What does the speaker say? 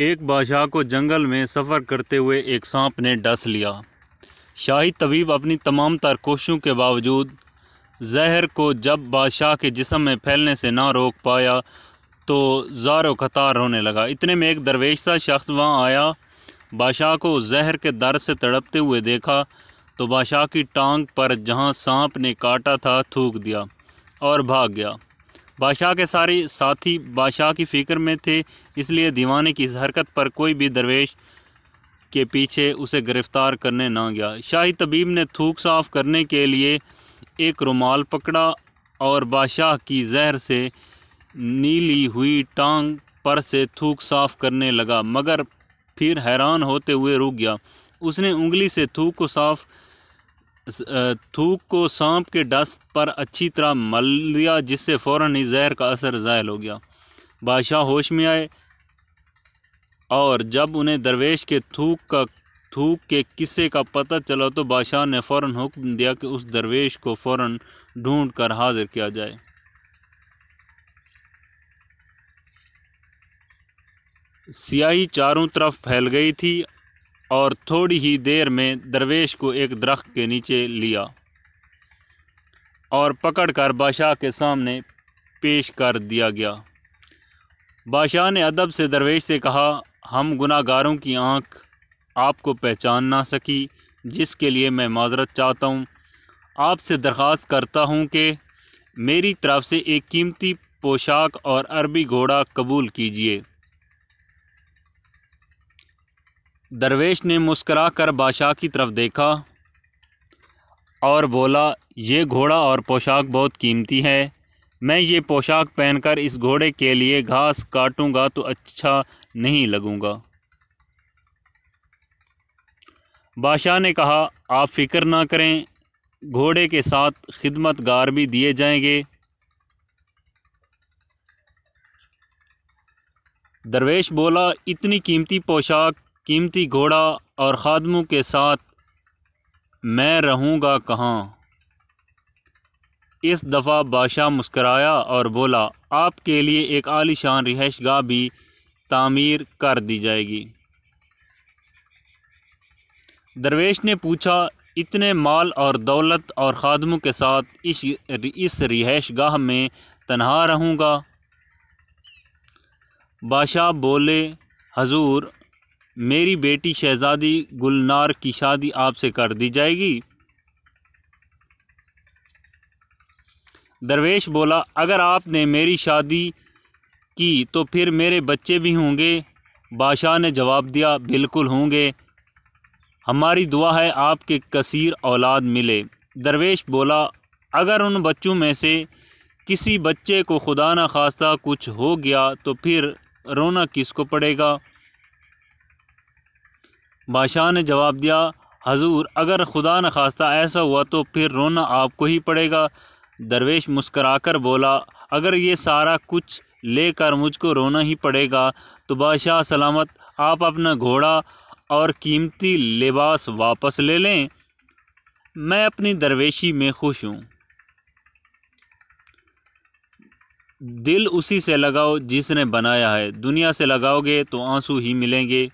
ایک بادشاہ کو جنگل میں سفر کرتے ہوئے ایک سانپ نے ڈس لیا۔ شاہی طبیب اپنی تمام تر کوششوں کے باوجود زہر کو جب بادشاہ کے جسم میں پھیلنے سے نہ روک پایا تو زار و قطار رونے لگا۔ اتنے میں ایک درویش سا شخص وہاں آیا۔ بادشاہ کو زہر کے درد سے تڑپتے ہوئے دیکھا تو بادشاہ کی ٹانگ پر جہاں سانپ نے کاٹا تھا تھوک دیا اور بھاگ گیا۔ بادشاہ کے سارے ساتھی بادشاہ کی فکر میں تھے، اس لیے دیوانے کی اس حرکت پر کوئی بھی درویش کے پیچھے اسے گرفتار کرنے نہ گیا۔ شاہی طبیب نے تھوک صاف کرنے کے لیے ایک رومال پکڑا اور بادشاہ کی زہر سے نیلی ہوئی ٹانگ پر سے تھوک صاف کرنے لگا، مگر پھر حیران ہوتے ہوئے رک گیا۔ اس نے انگلی سے تھوک کو سانپ کے ڈس پر اچھی طرح مل لیا، جس سے فوراً ہی زہر کا اثر زائل ہو گیا۔ بادشاہ ہوش میں آئے اور جب انہیں درویش کے تھوک کے قصے کا پتہ چلا تو بادشاہ نے فوراً حکم دیا کہ اس درویش کو فوراً ڈھونڈ کر حاضر کیا جائے۔ سیاہی چاروں طرف پھیل گئی تھی اور تھوڑی ہی دیر میں درویش کو ایک درخت کے نیچے لیا اور پکڑ کر بادشاہ کے سامنے پیش کر دیا گیا۔ بادشاہ نے ادب سے درویش سے کہا، ہم گناہ گاروں کی آنکھ آپ کو پہچان نہ سکی، جس کے لیے میں معذرت چاہتا ہوں۔ آپ سے درخواست کرتا ہوں کہ میری طرف سے ایک قیمتی پوشاک اور عربی گھوڑا قبول کیجیے۔ درویش نے مسکرا کر بادشاہ کی طرف دیکھا اور بولا، یہ گھوڑا اور پوشاک بہت قیمتی ہے۔ میں یہ پوشاک پہن کر اس گھوڑے کے لیے گھاس کاٹوں گا تو اچھا نہیں لگوں گا۔ بادشاہ نے کہا، آپ فکر نہ کریں، گھوڑے کے ساتھ خدمت گار بھی دیے جائیں گے۔ درویش بولا، اتنی قیمتی پوشاک، قیمتی گھوڑا اور خادموں کے ساتھ میں رہوں گا کہاں؟ اس دفعہ بادشاہ مسکرایا اور بولا، آپ کے لیے ایک عالی شان رہائش گاہ بھی تعمیر کر دی جائے گی۔ درویش نے پوچھا، اتنے مال اور دولت اور خادموں کے ساتھ اس رہائش گاہ میں تنہا رہوں گا؟ بادشاہ بولے، حضور، میری بیٹی شہزادی گلنار کی شادی آپ سے کر دی جائے گی۔ درویش بولا، اگر آپ نے میری شادی کی تو پھر میرے بچے بھی ہوں گے؟ بادشاہ نے جواب دیا، بالکل ہوں گے، ہماری دعا ہے آپ کے کثیر اولاد ملے۔ درویش بولا، اگر ان بچوں میں سے کسی بچے کو خدا نہ خواستہ کچھ ہو گیا تو پھر رونا کس کو پڑے گا؟ بادشاہ نے جواب دیا، حضور، اگر خدا نہ خواستہ ایسا ہوا تو پھر رونا آپ کو ہی پڑے گا۔ درویش مسکرا کر بولا، اگر یہ سارا کچھ لے کر مجھ کو رونا ہی پڑے گا تو بادشاہ سلامت، آپ اپنا گھوڑا اور قیمتی لباس واپس لے لیں، میں اپنی درویشی میں خوش ہوں۔ دل اسی سے لگاؤ جس نے بنایا ہے، دنیا سے لگاؤ گے تو آنسو ہی ملیں گے۔